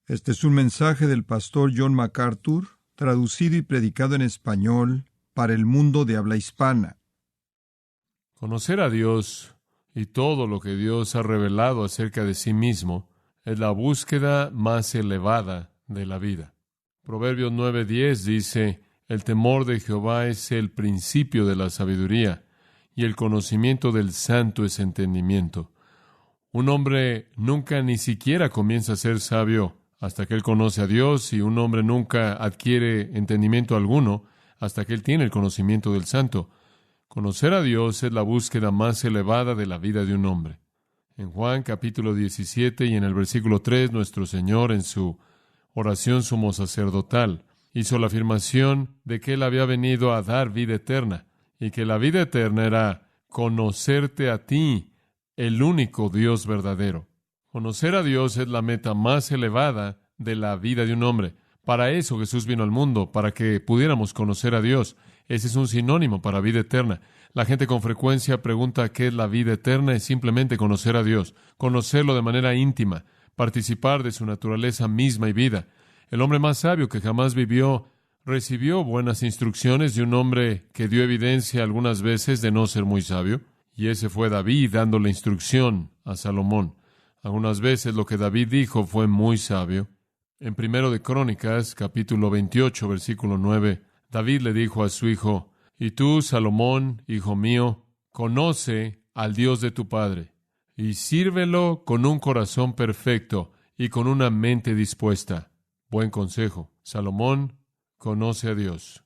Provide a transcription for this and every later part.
Este es un mensaje del pastor John MacArthur, traducido y predicado en español para el mundo de habla hispana. Conocer a Dios y todo lo que Dios ha revelado acerca de sí mismo es la búsqueda más elevada de la vida. Proverbios 9:10 dice: el temor de Jehová es el principio de la sabiduría, y el conocimiento del santo es entendimiento. Un hombre nunca ni siquiera comienza a ser sabio hasta que él conoce a Dios, y un hombre nunca adquiere entendimiento alguno hasta que él tiene el conocimiento del santo. Conocer a Dios es la búsqueda más elevada de la vida de un hombre. En Juan capítulo 17 y en el versículo 3, nuestro Señor, en su oración sumo sacerdotal, hizo la afirmación de que Él había venido a dar vida eterna, y que la vida eterna era conocerte a ti, el único Dios verdadero. Conocer a Dios es la meta más elevada de la vida de un hombre. Para eso Jesús vino al mundo, para que pudiéramos conocer a Dios. Ese es un sinónimo para vida eterna. La gente con frecuencia pregunta qué es la vida eterna. Es simplemente conocer a Dios, conocerlo de manera íntima, participar de su naturaleza misma y vida. El hombre más sabio que jamás vivió recibió buenas instrucciones de un hombre que dio evidencia algunas veces de no ser muy sabio, y ese fue David dándole instrucción a Salomón. Algunas veces lo que David dijo fue muy sabio. En 1 de Crónicas, capítulo 28, versículo 9, David le dijo a su hijo: y tú, Salomón, hijo mío, conoce al Dios de tu padre, y sírvelo con un corazón perfecto y con una mente dispuesta. Buen consejo. Salomón, conoce a Dios.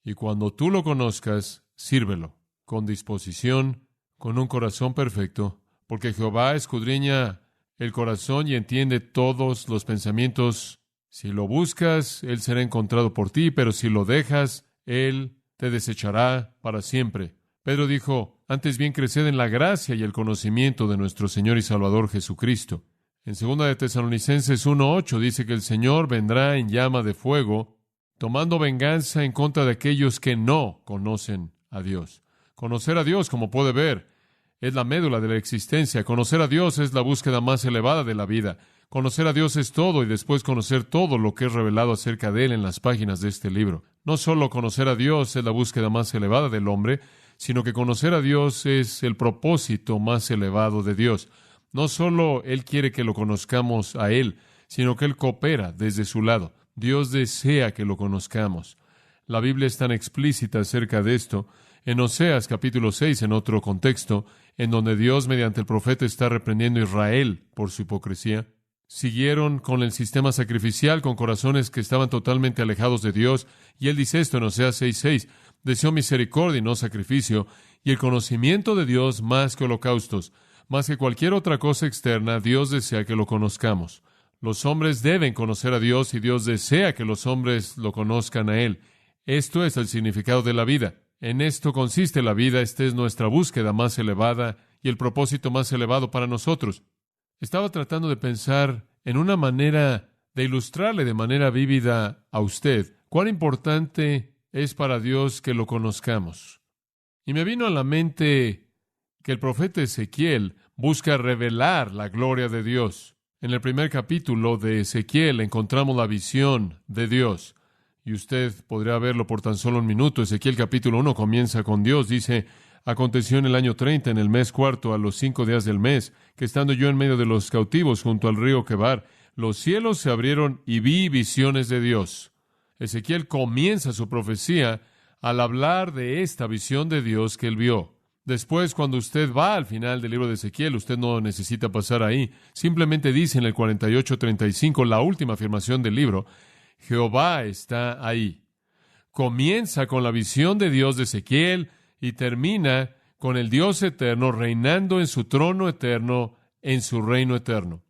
Y cuando tú lo conozcas, sírvelo con disposición, con un corazón perfecto, porque Jehová escudriña el corazón y entiende todos los pensamientos. Si lo buscas, Él será encontrado por ti, pero si lo dejas, Él te desechará para siempre. Pedro dijo: antes bien creced en la gracia y el conocimiento de nuestro Señor y Salvador Jesucristo. En 2 de Tesalonicenses 1:8 dice que el Señor vendrá en llama de fuego, tomando venganza en contra de aquellos que no conocen a Dios. Conocer a Dios, como puede ver, es la médula de la existencia. Conocer a Dios es la búsqueda más elevada de la vida. Conocer a Dios es todo, y después conocer todo lo que es revelado acerca de Él en las páginas de este libro. No solo conocer a Dios es la búsqueda más elevada del hombre, sino que conocer a Dios es el propósito más elevado de Dios. No solo Él quiere que lo conozcamos a Él, sino que Él coopera desde su lado. Dios desea que lo conozcamos. La Biblia es tan explícita acerca de esto. En Oseas capítulo 6, en otro contexto, en donde Dios mediante el profeta está reprendiendo a Israel por su hipocresía, siguieron con el sistema sacrificial con corazones que estaban totalmente alejados de Dios, y Él dice esto en Oseas 6:6: deseo misericordia y no sacrificio, y el conocimiento de Dios más que holocaustos. Más que cualquier otra cosa externa, Dios desea que lo conozcamos. Los hombres deben conocer a Dios, y Dios desea que los hombres lo conozcan a Él. Esto es el significado de la vida. En esto consiste la vida. Esta es nuestra búsqueda más elevada y el propósito más elevado para nosotros. Estaba tratando de pensar en una manera de ilustrarle de manera vívida a usted cuán importante es para Dios que lo conozcamos. Y me vino a la mente que el profeta Ezequiel busca revelar la gloria de Dios. En el primer capítulo de Ezequiel encontramos la visión de Dios. Y usted podría verlo por tan solo un minuto. Ezequiel capítulo 1 comienza con Dios. Dice: aconteció en el año 30, en el mes cuarto, a los 5 días del mes, que estando yo en medio de los cautivos junto al río Quebar, los cielos se abrieron y vi visiones de Dios. Ezequiel comienza su profecía al hablar de esta visión de Dios que él vio. Después, cuando usted va al final del libro de Ezequiel, usted no necesita pasar ahí. Simplemente dice en el 48:35, la última afirmación del libro: Jehová está ahí. Comienza con la visión de Dios de Ezequiel y termina con el Dios eterno reinando en su trono eterno, en su reino eterno.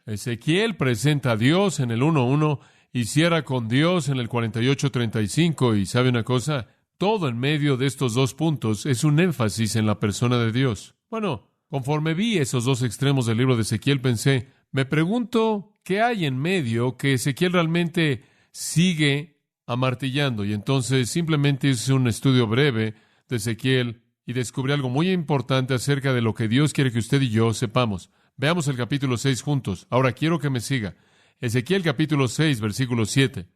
Ezequiel presenta a Dios en el 1:1 y cierra con Dios en el 48:35. Y ¿sabe una cosa? Todo en medio de estos dos puntos es un énfasis en la persona de Dios. Bueno, conforme vi esos dos extremos del libro de Ezequiel, pensé, me pregunto qué hay en medio que Ezequiel realmente sigue amartillando. Y entonces simplemente hice un estudio breve de Ezequiel y descubrí algo muy importante acerca de lo que Dios quiere que usted y yo sepamos. Veamos el capítulo 6 juntos. Ahora quiero que me siga. Ezequiel capítulo 6, versículo 7.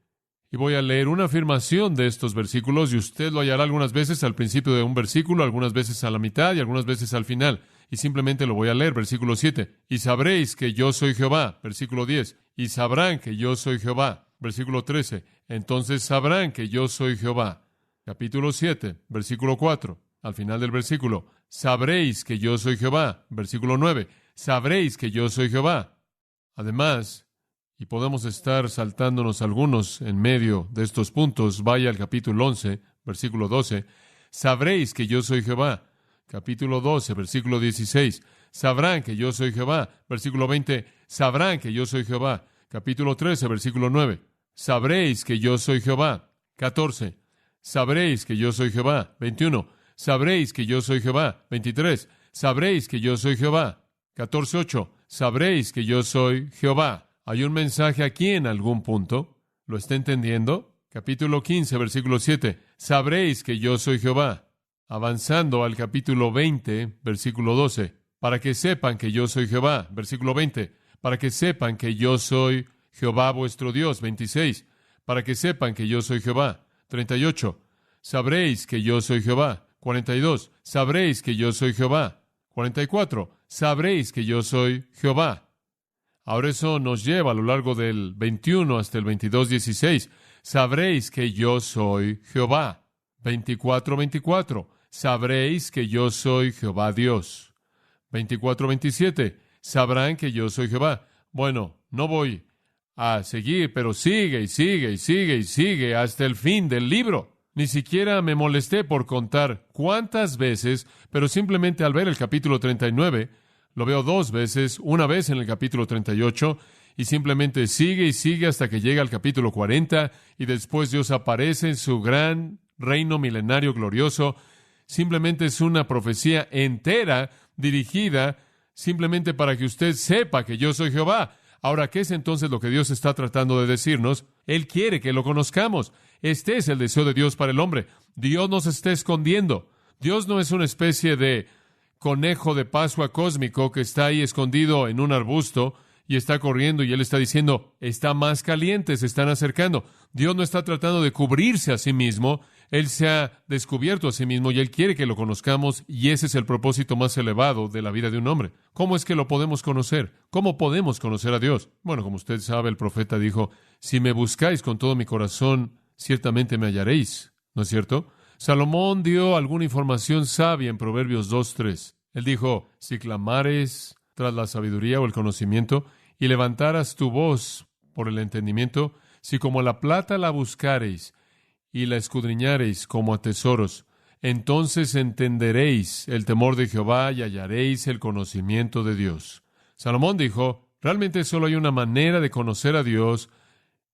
Y voy a leer una afirmación de estos versículos, y usted lo hallará algunas veces al principio de un versículo, algunas veces a la mitad y algunas veces al final. Y simplemente lo voy a leer, versículo 7. Y sabréis que yo soy Jehová, versículo 10. Y sabrán que yo soy Jehová, versículo 13. Entonces sabrán que yo soy Jehová. Capítulo 7, versículo 4. Al final del versículo, sabréis que yo soy Jehová, versículo 9. Sabréis que yo soy Jehová. Además, y podemos estar saltándonos algunos en medio de estos puntos, vaya al capítulo 11, versículo 12. Sabréis que yo soy Jehová. Capítulo 12, versículo 16. Sabrán que yo soy Jehová. Versículo 20. Sabrán que yo soy Jehová. Capítulo 13, versículo 9. Sabréis que yo soy Jehová. 14. Sabréis que yo soy Jehová. 21. Sabréis que yo soy Jehová. 23. Sabréis que yo soy Jehová. 14:8. Sabréis que yo soy Jehová. Hay un mensaje aquí en algún punto. ¿Lo está entendiendo? Capítulo 15, versículo 7. Sabréis que yo soy Jehová. Avanzando al capítulo 20, versículo 12. Para que sepan que yo soy Jehová. Versículo 20. Para que sepan que yo soy Jehová vuestro Dios. 26. Para que sepan que yo soy Jehová. 38. Sabréis que yo soy Jehová. 42. Sabréis que yo soy Jehová. 44. Sabréis que yo soy Jehová. Ahora eso nos lleva a lo largo del 21 hasta el 22:16. Sabréis que yo soy Jehová. 24:24. Sabréis que yo soy Jehová Dios. 24:27. Sabrán que yo soy Jehová. Bueno, no voy a seguir, pero sigue y sigue y sigue y sigue hasta el fin del libro. Ni siquiera me molesté por contar cuántas veces, pero simplemente al ver el capítulo 39, lo veo 2 veces, una vez en el capítulo 38, y simplemente sigue y sigue hasta que llega al capítulo 40, y después Dios aparece en su gran reino milenario glorioso. Simplemente es una profecía entera dirigida simplemente para que usted sepa que yo soy Jehová. Ahora, ¿qué es entonces lo que Dios está tratando de decirnos? Él quiere que lo conozcamos. Este es el deseo de Dios para el hombre. Dios nos está escondiendo. Dios no es una especie de conejo de Pascua cósmico que está ahí escondido en un arbusto y está corriendo y Él está diciendo, está más caliente, se están acercando. Dios no está tratando de cubrirse a sí mismo. Él se ha descubierto a sí mismo y Él quiere que lo conozcamos, y ese es el propósito más elevado de la vida de un hombre. ¿Cómo es que lo podemos conocer? ¿Cómo podemos conocer a Dios? Bueno, como usted sabe, el profeta dijo, si me buscáis con todo mi corazón, ciertamente me hallaréis. ¿No es cierto? Salomón dio alguna información sabia en Proverbios 2:3. Él dijo, si clamares tras la sabiduría o el conocimiento, y levantaras tu voz por el entendimiento, si como la plata la buscareis, y la escudriñareis como a tesoros, entonces entenderéis el temor de Jehová y hallaréis el conocimiento de Dios. Salomón dijo, realmente solo hay una manera de conocer a Dios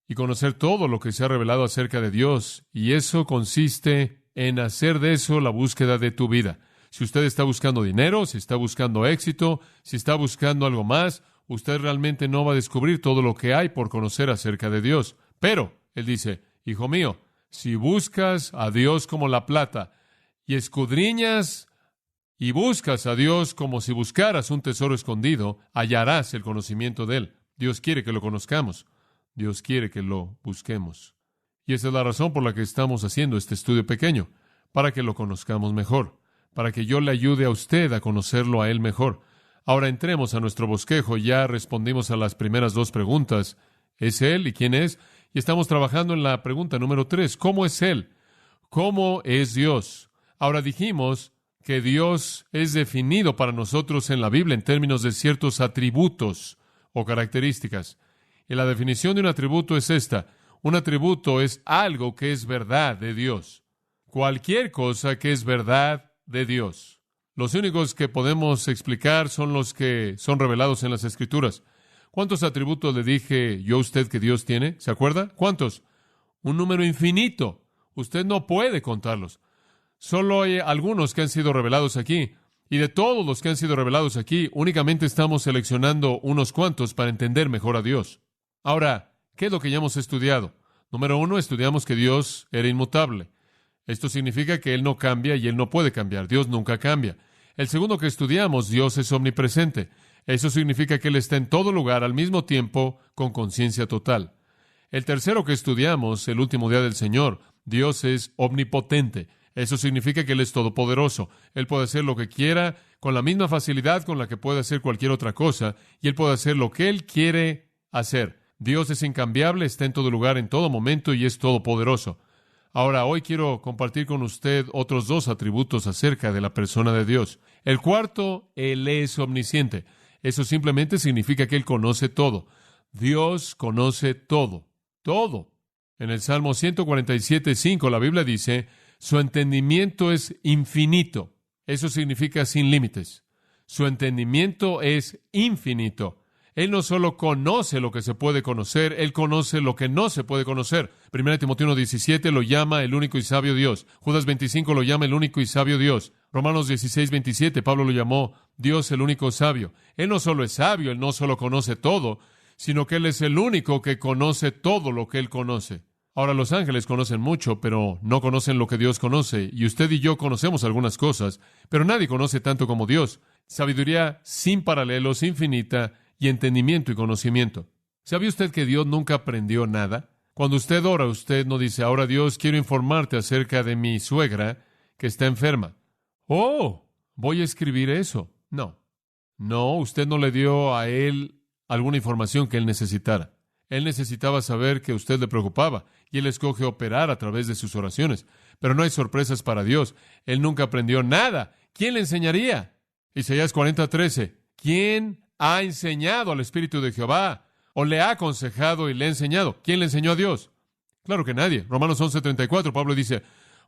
y conocer todo lo que se ha revelado acerca de Dios, y eso consiste en hacer de eso la búsqueda de tu vida. Si usted está buscando dinero, si está buscando éxito, si está buscando algo más, usted realmente no va a descubrir todo lo que hay por conocer acerca de Dios. Pero, él dice, hijo mío, si buscas a Dios como la plata y escudriñas y buscas a Dios como si buscaras un tesoro escondido, hallarás el conocimiento de Él. Dios quiere que lo conozcamos. Dios quiere que lo busquemos. Y esa es la razón por la que estamos haciendo este estudio pequeño, para que lo conozcamos mejor, para que yo le ayude a usted a conocerlo a Él mejor. Ahora entremos a nuestro bosquejo. Ya respondimos a las primeras 2 preguntas. ¿Es Él y quién es? Y estamos trabajando en la pregunta número 3. ¿Cómo es Él? ¿Cómo es Dios? Ahora dijimos que Dios es definido para nosotros en la Biblia en términos de ciertos atributos o características. Y la definición de un atributo es esta. Un atributo es algo que es verdad de Dios. Cualquier cosa que es verdad de Dios. Los únicos que podemos explicar son los que son revelados en las Escrituras. ¿Cuántos atributos le dije yo a usted que Dios tiene? ¿Se acuerda? ¿Cuántos? Un número infinito. Usted no puede contarlos. Solo hay algunos que han sido revelados aquí. Y de todos los que han sido revelados aquí, únicamente estamos seleccionando unos cuantos para entender mejor a Dios. Ahora, ¿qué es lo que ya hemos estudiado? Número 1, estudiamos que Dios era inmutable. Esto significa que Él no cambia y Él no puede cambiar. Dios nunca cambia. El segundo que estudiamos, Dios es omnipresente. Eso significa que Él está en todo lugar al mismo tiempo con conciencia total. El tercero que estudiamos, el último día del Señor, Dios es omnipotente. Eso significa que Él es todopoderoso. Él puede hacer lo que quiera con la misma facilidad con la que puede hacer cualquier otra cosa, y Él puede hacer lo que Él quiere hacer. Dios es incambiable, está en todo lugar, en todo momento, y es todopoderoso. Ahora, hoy quiero compartir con usted otros dos atributos acerca de la persona de Dios. El cuarto, Él es omnisciente. Eso simplemente significa que Él conoce todo. Dios conoce todo. Todo. En el Salmo 147:5, la Biblia dice, su entendimiento es infinito. Eso significa sin límites. Su entendimiento es infinito. Él no solo conoce lo que se puede conocer, Él conoce lo que no se puede conocer. 1 Timoteo 1:17 lo llama el único y sabio Dios. Judas 25 lo llama el único y sabio Dios. Romanos 16:27, Pablo lo llamó Dios el único sabio. Él no solo es sabio, Él no solo conoce todo, sino que Él es el único que conoce todo lo que Él conoce. Ahora, los ángeles conocen mucho, pero no conocen lo que Dios conoce. Y usted y yo conocemos algunas cosas, pero nadie conoce tanto como Dios. Sabiduría sin paralelos, infinita, y entendimiento y conocimiento. ¿Sabía usted que Dios nunca aprendió nada? Cuando usted ora, usted no dice, ahora Dios, quiero informarte acerca de mi suegra que está enferma. Oh, voy a escribir eso. No. No, usted no le dio a Él alguna información que Él necesitara. Él necesitaba saber que usted le preocupaba, y Él escoge operar a través de sus oraciones. Pero no hay sorpresas para Dios. Él nunca aprendió nada. ¿Quién le enseñaría? Isaías 40:13. ¿Quién ha enseñado al Espíritu de Jehová? ¿O le ha aconsejado y le ha enseñado? ¿Quién le enseñó a Dios? Claro que nadie. Romanos 11:34, Pablo dice,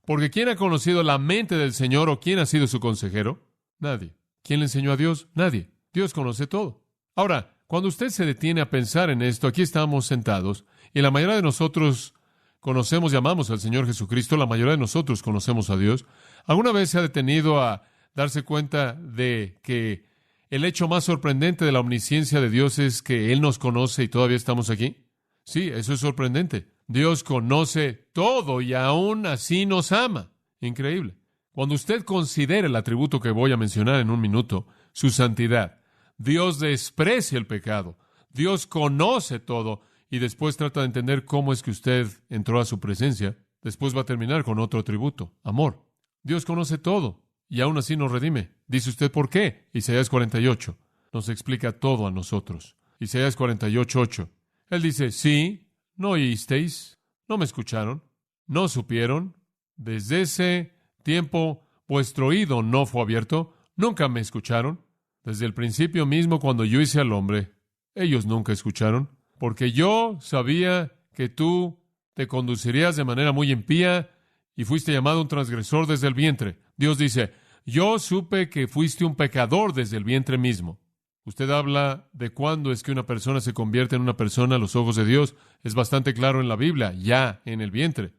porque ¿quién ha conocido la mente del Señor o quién ha sido su consejero? Nadie. ¿Quién le enseñó a Dios? Nadie. Dios conoce todo. Ahora, cuando usted se detiene a pensar en esto, aquí estamos sentados, y la mayoría de nosotros conocemos y amamos al Señor Jesucristo, la mayoría de nosotros conocemos a Dios. ¿Alguna vez se ha detenido a darse cuenta de que el hecho más sorprendente de la omnisciencia de Dios es que Él nos conoce y todavía estamos aquí? Sí, eso es sorprendente. Dios conoce todo y aún así nos ama. Increíble. Cuando usted considera el atributo que voy a mencionar en un minuto, su santidad, Dios desprecia el pecado. Dios conoce todo y después trata de entender cómo es que usted entró a su presencia. Después va a terminar con otro atributo, amor. Dios conoce todo y aún así nos redime. Dice usted, ¿por qué? Isaías 48 nos explica todo a nosotros. Isaías 48:8. Él dice, sí, no oísteis, no me escucharon, no supieron. Desde ese tiempo vuestro oído no fue abierto, nunca me escucharon. Desde el principio mismo, cuando yo hice al hombre, ellos nunca escucharon. Porque yo sabía que tú te conducirías de manera muy impía y fuiste llamado un transgresor desde el vientre. Dios dice, yo supe que fuiste un pecador desde el vientre mismo. Usted habla de cuándo es que una persona se convierte en una persona a los ojos de Dios. Es bastante claro en la Biblia, ya en el vientre.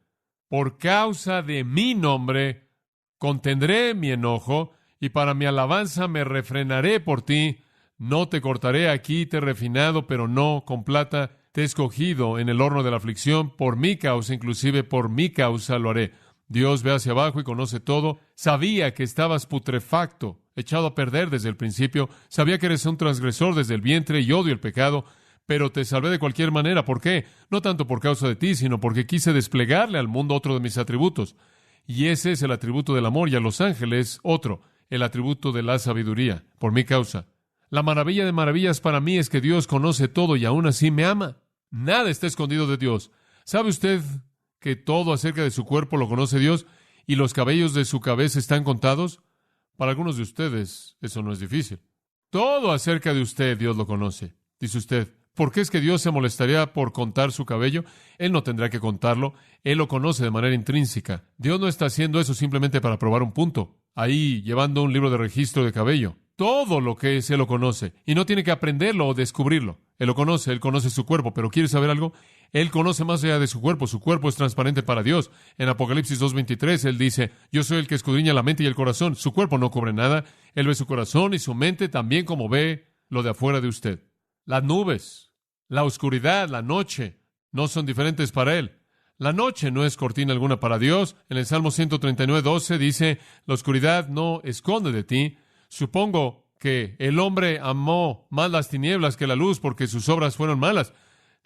Por causa de mi nombre, contendré mi enojo, y para mi alabanza me refrenaré por ti. No te cortaré aquí, te he refinado, pero no con plata. Te he escogido en el horno de la aflicción. Por mi causa, inclusive por mi causa lo haré. Dios ve hacia abajo y conoce todo. Sabía que estabas putrefacto, echado a perder desde el principio. Sabía que eres un transgresor desde el vientre y odio el pecado, pero te salvé de cualquier manera. ¿Por qué? No tanto por causa de ti, sino porque quise desplegarle al mundo otro de mis atributos. Y ese es el atributo del amor, y a los ángeles otro, el atributo de la sabiduría, por mi causa. La maravilla de maravillas para mí es que Dios conoce todo y aún así me ama. Nada está escondido de Dios. ¿Sabe usted que todo acerca de su cuerpo lo conoce Dios y los cabellos de su cabeza están contados? Para algunos de ustedes eso no es difícil. Todo acerca de usted Dios lo conoce. Dice usted, ¿por qué es que Dios se molestaría por contar su cabello? Él no tendrá que contarlo. Él lo conoce de manera intrínseca. Dios no está haciendo eso simplemente para probar un punto, ahí llevando un libro de registro de cabello. Todo lo que es, Él lo conoce. Y no tiene que aprenderlo o descubrirlo. Él conoce su cuerpo. Pero ¿quiere saber algo? Él conoce más allá de su cuerpo. Su cuerpo es transparente para Dios. En Apocalipsis 2:23, Él dice, yo soy el que escudriña la mente y el corazón. Su cuerpo no cubre nada. Él ve su corazón y su mente también como ve lo de afuera de usted. Las nubes, la oscuridad, la noche, no son diferentes para Él. La noche no es cortina alguna para Dios. En el Salmo 139:12 dice, la oscuridad no esconde de ti. Supongo que el hombre amó más las tinieblas que la luz porque sus obras fueron malas.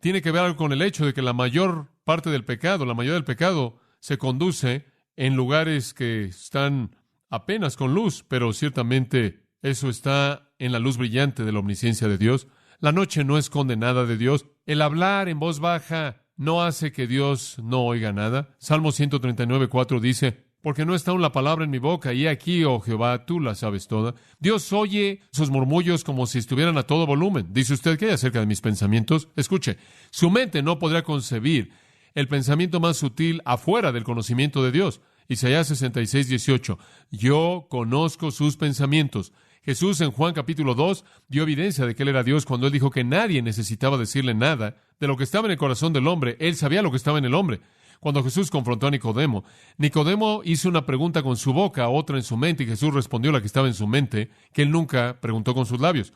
Tiene que ver algo con el hecho de que la mayor parte del pecado, la mayoría del pecado, se conduce en lugares que están apenas con luz, pero ciertamente eso está en la luz brillante de la omnisciencia de Dios. La noche no esconde nada de Dios. El hablar en voz baja no hace que Dios no oiga nada. Salmo 139:4 dice: porque no está aún la palabra en mi boca, y aquí, oh Jehová, tú la sabes toda. Dios oye sus murmullos como si estuvieran a todo volumen. Dice usted, ¿qué hay acerca de mis pensamientos? Escuche, su mente no podrá concebir el pensamiento más sutil afuera del conocimiento de Dios. Isaías 66:18, yo conozco sus pensamientos. Jesús en Juan capítulo 2 dio evidencia de que Él era Dios cuando Él dijo que nadie necesitaba decirle nada de lo que estaba en el corazón del hombre. Él sabía lo que estaba en el hombre. Cuando Jesús confrontó a Nicodemo, Nicodemo hizo una pregunta con su boca, otra en su mente, y Jesús respondió la que estaba en su mente, que él nunca preguntó con sus labios.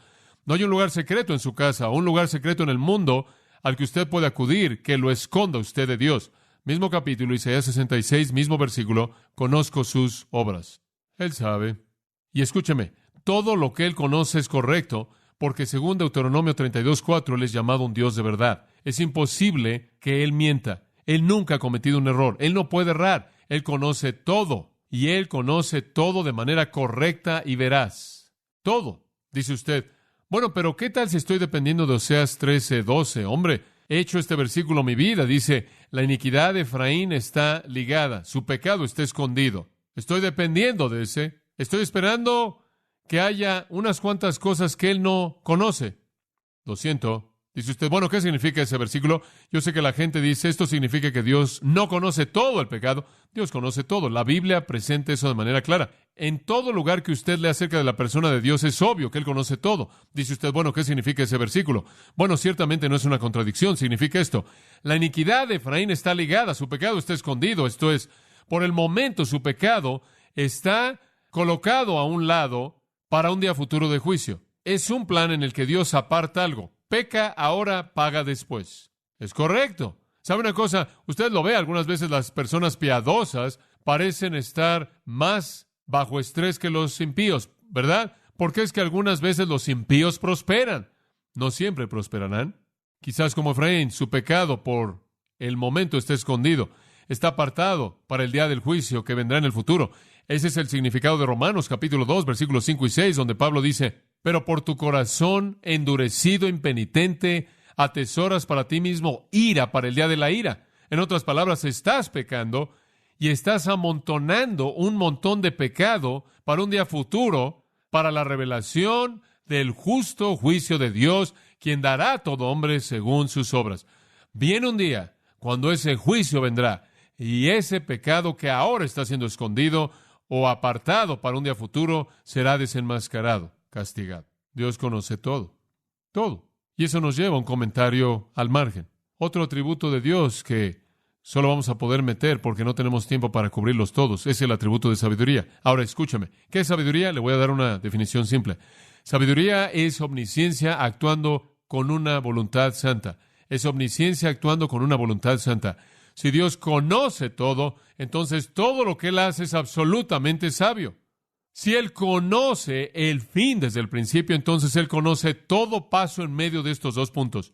No hay un lugar secreto en su casa, o un lugar secreto en el mundo al que usted puede acudir, que lo esconda usted de Dios. Mismo capítulo, Isaías 66, mismo versículo, conozco sus obras. Él sabe. Y escúcheme, todo lo que Él conoce es correcto, porque según Deuteronomio 32:4, Él es llamado un Dios de verdad. Es imposible que Él mienta. Él nunca ha cometido un error. Él no puede errar. Él conoce todo. Y Él conoce todo de manera correcta y veraz. Todo. Dice usted, bueno, pero ¿qué tal si estoy dependiendo de Oseas 13:12? Hombre, he hecho este versículo mi vida. Dice, la iniquidad de Efraín está ligada. Su pecado está escondido. Estoy dependiendo de ese. Estoy esperando que haya unas cuantas cosas que Él no conoce. Lo siento. Dice usted, bueno, ¿qué significa ese versículo? Yo sé que la gente dice, esto significa que Dios no conoce todo el pecado. Dios conoce todo. La Biblia presenta eso de manera clara. En todo lugar que usted lea acerca de la persona de Dios, es obvio que Él conoce todo. Dice usted, bueno, ¿qué significa ese versículo? Bueno, ciertamente no es una contradicción. Significa esto. La iniquidad de Efraín está ligada. Su pecado está escondido. Esto es, por el momento su pecado está colocado a un lado para un día futuro de juicio. Es un plan en el que Dios aparta algo. Peca ahora, paga después. Es correcto. ¿Sabe una cosa? Usted lo ve, algunas veces las personas piadosas parecen estar más bajo estrés que los impíos, ¿verdad? Porque es que algunas veces los impíos prosperan. No siempre prosperarán. Quizás como Efraín, su pecado por el momento está escondido. Está apartado para el día del juicio que vendrá en el futuro. Ese es el significado de Romanos capítulo 2, versículos 5 y 6, donde Pablo dice, pero por tu corazón endurecido, impenitente, atesoras para ti mismo ira para el día de la ira. En otras palabras, estás pecando y estás amontonando un montón de pecado para un día futuro, para la revelación del justo juicio de Dios, quien dará a todo hombre según sus obras. Viene un día cuando ese juicio vendrá y ese pecado que ahora está siendo escondido o apartado para un día futuro será desenmascarado, castigado. Dios conoce todo, todo. Y eso nos lleva a un comentario al margen. Otro atributo de Dios que solo vamos a poder meter porque no tenemos tiempo para cubrirlos todos es el atributo de sabiduría. Ahora, escúchame. ¿Qué es sabiduría? Le voy a dar una definición simple. Sabiduría es omnisciencia actuando con una voluntad santa. Es omnisciencia actuando con una voluntad santa. Si Dios conoce todo, entonces todo lo que Él hace es absolutamente sabio. Si Él conoce el fin desde el principio, entonces Él conoce todo paso en medio de estos dos puntos.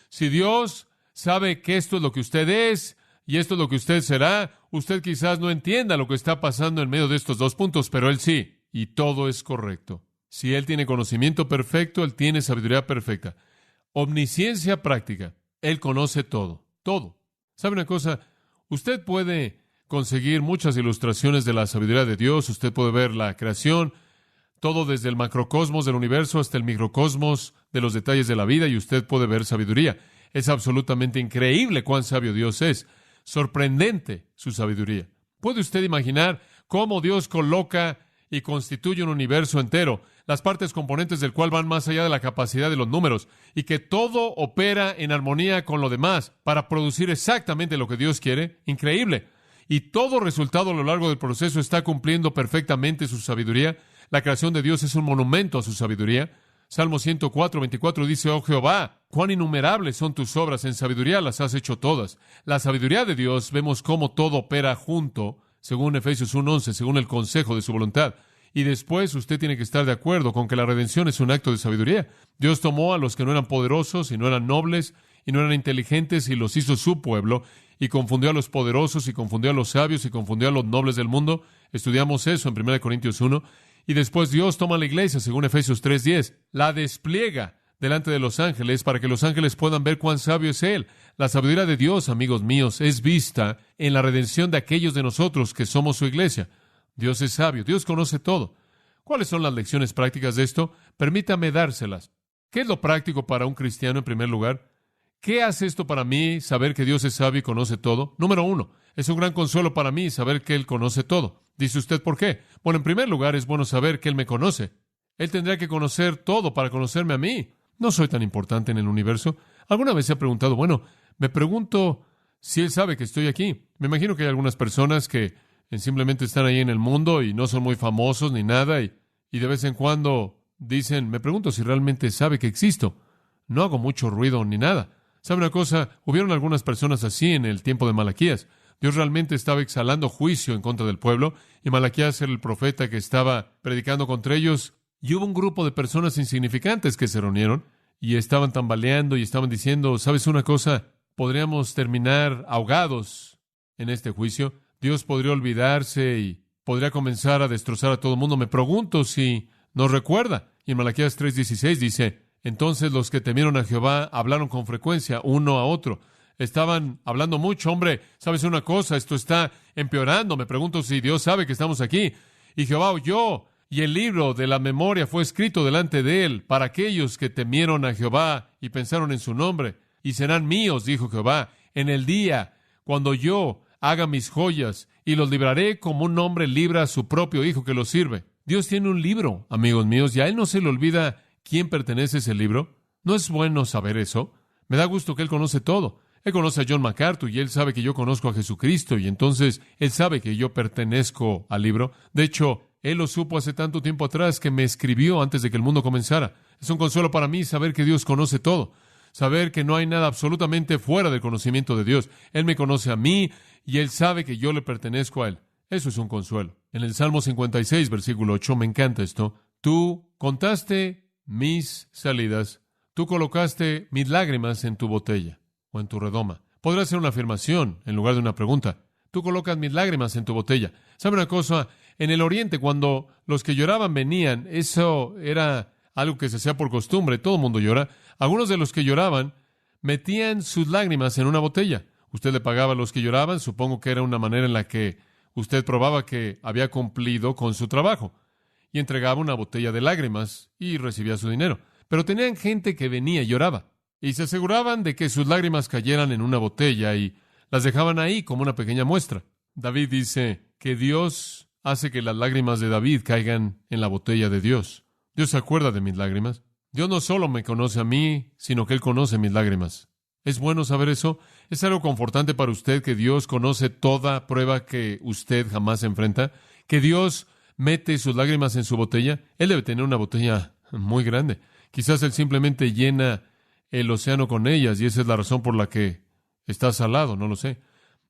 Si Dios sabe que esto es lo que usted es y esto es lo que usted será, usted quizás no entienda lo que está pasando en medio de estos dos puntos, pero Él sí, y todo es correcto. Si Él tiene conocimiento perfecto, Él tiene sabiduría perfecta. Omnisciencia práctica. Él conoce todo, todo. ¿Sabe una cosa? Usted puede conseguir muchas ilustraciones de la sabiduría de Dios. Usted puede ver la creación, todo desde el macrocosmos del universo hasta el microcosmos de los detalles de la vida, y usted puede ver sabiduría. Es absolutamente increíble cuán sabio Dios es. Sorprendente su sabiduría. ¿Puede usted imaginar cómo Dios coloca y constituye un universo entero, las partes componentes del cual van más allá de la capacidad de los números, y que todo opera en armonía con lo demás para producir exactamente lo que Dios quiere? Increíble. Y todo resultado a lo largo del proceso está cumpliendo perfectamente su sabiduría. La creación de Dios es un monumento a su sabiduría. Salmo 104:24 dice, oh Jehová, cuán innumerables son tus obras, en sabiduría las has hecho todas. La sabiduría de Dios, vemos cómo todo opera junto, según Efesios 1:11, según el consejo de su voluntad. Y después usted tiene que estar de acuerdo con que la redención es un acto de sabiduría. Dios tomó a los que no eran poderosos y no eran nobles y no eran inteligentes y los hizo su pueblo, y confundió a los poderosos y confundió a los sabios y confundió a los nobles del mundo. Estudiamos eso en 1 Corintios 1. Y después Dios toma a la iglesia, según Efesios 3:10, la despliega delante de los ángeles para que los ángeles puedan ver cuán sabio es Él. La sabiduría de Dios, amigos míos, es vista en la redención de aquellos de nosotros que somos su iglesia. Dios es sabio, Dios conoce todo. ¿Cuáles son las lecciones prácticas de esto? Permítame dárselas. ¿Qué es lo práctico para un cristiano en primer lugar? ¿Qué hace esto para mí, saber que Dios es sabio y conoce todo? Número 1, es un gran consuelo para mí saber que Él conoce todo. Dice usted, ¿por qué? Bueno, en primer lugar, es bueno saber que Él me conoce. Él tendría que conocer todo para conocerme a mí. No soy tan importante en el universo. ¿Alguna vez se ha preguntado, bueno, me pregunto si Él sabe que estoy aquí? Me imagino que hay algunas personas que simplemente están ahí en el mundo y no son muy famosos ni nada, y de vez en cuando dicen, me pregunto si realmente sabe que existo. No hago mucho ruido ni nada. ¿Sabe una cosa? Hubieron algunas personas así en el tiempo de Malaquías. Dios realmente estaba exhalando juicio en contra del pueblo, y Malaquías era el profeta que estaba predicando contra ellos, y hubo un grupo de personas insignificantes que se reunieron y estaban tambaleando y estaban diciendo, ¿sabes una cosa? Podríamos terminar ahogados en este juicio. Dios podría olvidarse y podría comenzar a destrozar a todo el mundo. Me pregunto si nos recuerda. Y en Malaquías 3:16 dice, entonces los que temieron a Jehová hablaron con frecuencia uno a otro. Estaban hablando mucho. Hombre, ¿sabes una cosa? Esto está empeorando. Me pregunto si Dios sabe que estamos aquí. Y Jehová oyó, y el libro de la memoria fue escrito delante de él para aquellos que temieron a Jehová y pensaron en su nombre. Y serán míos, dijo Jehová, en el día cuando yo haga mis joyas, y los libraré como un hombre libra a su propio hijo que lo sirve. Dios tiene un libro, amigos míos, y a Él no se le olvida quién pertenece a ese libro. ¿No es bueno saber eso? Me da gusto que Él conoce todo. Él conoce a John MacArthur y Él sabe que yo conozco a Jesucristo, y entonces Él sabe que yo pertenezco al libro. De hecho, Él lo supo hace tanto tiempo atrás que me escribió antes de que el mundo comenzara. Es un consuelo para mí saber que Dios conoce todo. Saber que no hay nada absolutamente fuera del conocimiento de Dios. Él me conoce a mí y Él sabe que yo le pertenezco a Él. Eso es un consuelo. En el Salmo 56, versículo 8, me encanta esto. Tú contaste mis salidas, tú colocaste mis lágrimas en tu botella o en tu redoma. Podrá ser una afirmación en lugar de una pregunta. Tú colocas mis lágrimas en tu botella. ¿Sabe una cosa? En el Oriente, cuando los que lloraban venían, eso era algo que se hacía por costumbre. Todo el mundo llora. Algunos de los que lloraban metían sus lágrimas en una botella. Usted le pagaba a los que lloraban. Supongo que era una manera en la que usted probaba que había cumplido con su trabajo. Y entregaba una botella de lágrimas y recibía su dinero. Pero tenían gente que venía y lloraba. Y se aseguraban de que sus lágrimas cayeran en una botella y las dejaban ahí como una pequeña muestra. David dice que Dios hace que las lágrimas de David caigan en la botella de Dios. Dios se acuerda de mis lágrimas. Dios no solo me conoce a mí, sino que Él conoce mis lágrimas. ¿Es bueno saber eso? ¿Es algo confortante para usted que Dios conoce toda prueba que usted jamás enfrenta? ¿Que Dios mete sus lágrimas en su botella? Él debe tener una botella muy grande. Quizás Él simplemente llena el océano con ellas y esa es la razón por la que está salado, no lo sé.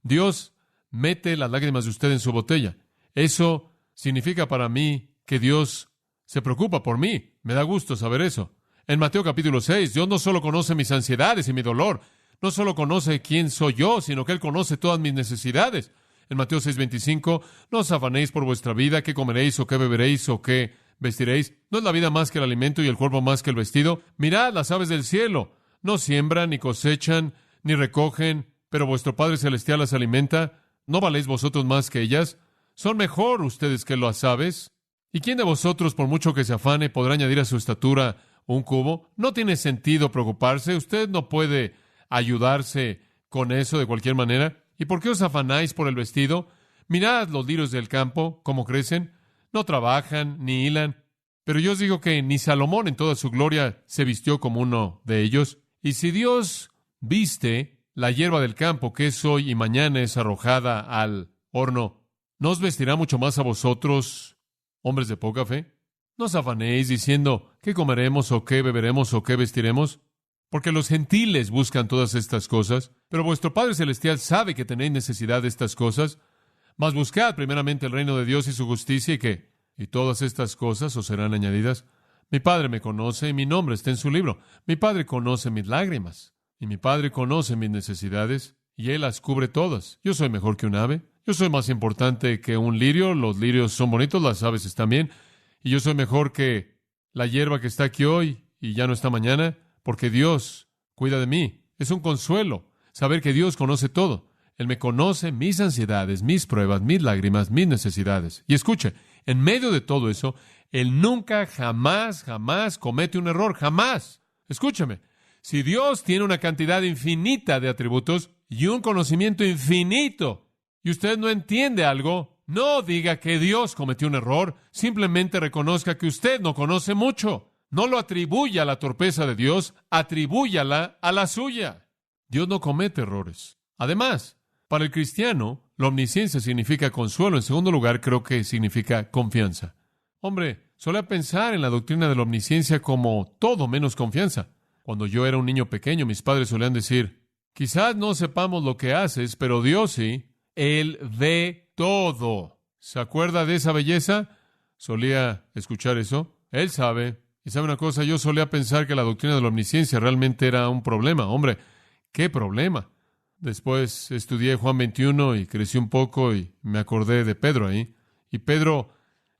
Dios mete las lágrimas de usted en su botella. Eso significa para mí que Dios se preocupa por mí. Me da gusto saber eso. En Mateo capítulo 6, Dios no solo conoce mis ansiedades y mi dolor, no solo conoce quién soy yo, sino que Él conoce todas mis necesidades. En Mateo 6:25, no os afanéis por vuestra vida, qué comeréis o qué beberéis o qué vestiréis. ¿No es la vida más que el alimento y el cuerpo más que el vestido? Mirad las aves del cielo, no siembran, ni cosechan, ni recogen, pero vuestro Padre Celestial las alimenta. ¿No valéis vosotros más que ellas? ¿Son mejor ustedes que las aves? ¿Y quién de vosotros, por mucho que se afane, podrá añadir a su estatura un cubo? No tiene sentido preocuparse. Usted no puede ayudarse con eso de cualquier manera. ¿Y por qué os afanáis por el vestido? Mirad los lirios del campo, cómo crecen. No trabajan ni hilan. Pero yo os digo que ni Salomón en toda su gloria se vistió como uno de ellos. Y si Dios viste la hierba del campo, que es hoy y mañana es arrojada al horno, ¿no os vestirá mucho más a vosotros, hombres de poca fe? No os afanéis diciendo, ¿qué comeremos o qué beberemos o qué vestiremos? Porque los gentiles buscan todas estas cosas, pero vuestro Padre Celestial sabe que tenéis necesidad de estas cosas. Mas buscad primeramente el reino de Dios y su justicia, y ¿qué? Y todas estas cosas os serán añadidas. Mi Padre me conoce y mi nombre está en su libro. Mi Padre conoce mis lágrimas y mi Padre conoce mis necesidades y Él las cubre todas. Yo soy mejor que un ave. Yo soy más importante que un lirio. Los lirios son bonitos, las aves están bien. Y yo soy mejor que la hierba que está aquí hoy y ya no está mañana, porque Dios cuida de mí. Es un consuelo saber que Dios conoce todo. Él me conoce mis ansiedades, mis pruebas, mis lágrimas, mis necesidades. Y escuche, en medio de todo eso, Él nunca, jamás comete un error, jamás. Escúchame, si Dios tiene una cantidad infinita de atributos y un conocimiento infinito, y usted no entiende algo, no diga que Dios cometió un error, simplemente reconozca que usted no conoce mucho. No lo atribuya a la torpeza de Dios, atribúyala a la suya. Dios no comete errores. Además, para el cristiano, la omnisciencia significa consuelo. En segundo lugar, creo que significa confianza. Hombre, solía pensar en la doctrina de la omnisciencia como todo menos confianza. Cuando yo era un niño pequeño, mis padres solían decir, quizás no sepamos lo que haces, pero Dios sí. Él ve todo. ¿Se acuerda de esa belleza? Solía escuchar eso. Él sabe. Y sabe una cosa, yo solía pensar que la doctrina de la omnisciencia realmente era un problema. Hombre, ¿qué problema? Después estudié Juan 21 y crecí un poco y me acordé de Pedro ahí. Y Pedro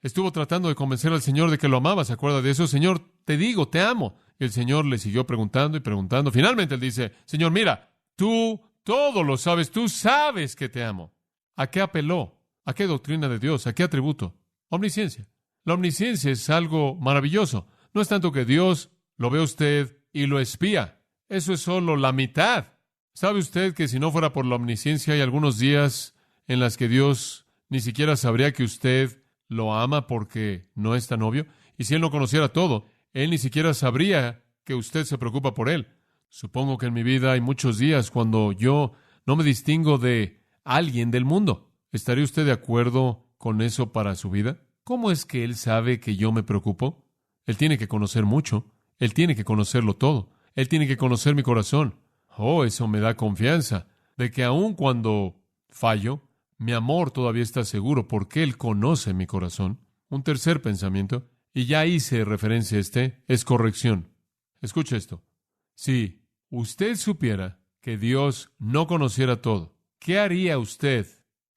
estuvo tratando de convencer al Señor de que lo amaba. ¿Se acuerda de eso? Señor, te digo, te amo. Y el Señor le siguió preguntando y preguntando. Finalmente él dice, Señor, mira, tú todo lo sabes, tú sabes que te amo. ¿A qué apeló? ¿A qué doctrina de Dios? ¿A qué atributo? Omnisciencia. La omnisciencia es algo maravilloso. No es tanto que Dios lo ve a usted y lo espía. Eso es solo la mitad. ¿Sabe usted que si no fuera por la omnisciencia hay algunos días en las que Dios ni siquiera sabría que usted lo ama porque no es tan obvio? Y si Él no conociera todo, Él ni siquiera sabría que usted se preocupa por Él. Supongo que en mi vida hay muchos días cuando yo no me distingo de alguien del mundo. ¿Estaría usted de acuerdo con eso para su vida? ¿Cómo es que Él sabe que yo me preocupo? Él tiene que conocer mucho. Él tiene que conocerlo todo. Él tiene que conocer mi corazón. Oh, eso me da confianza de que aun cuando fallo, mi amor todavía está seguro porque Él conoce mi corazón. Un tercer pensamiento, y ya hice referencia a este, es corrección. Escuche esto. Si usted supiera que Dios no conociera todo, ¿qué haría usted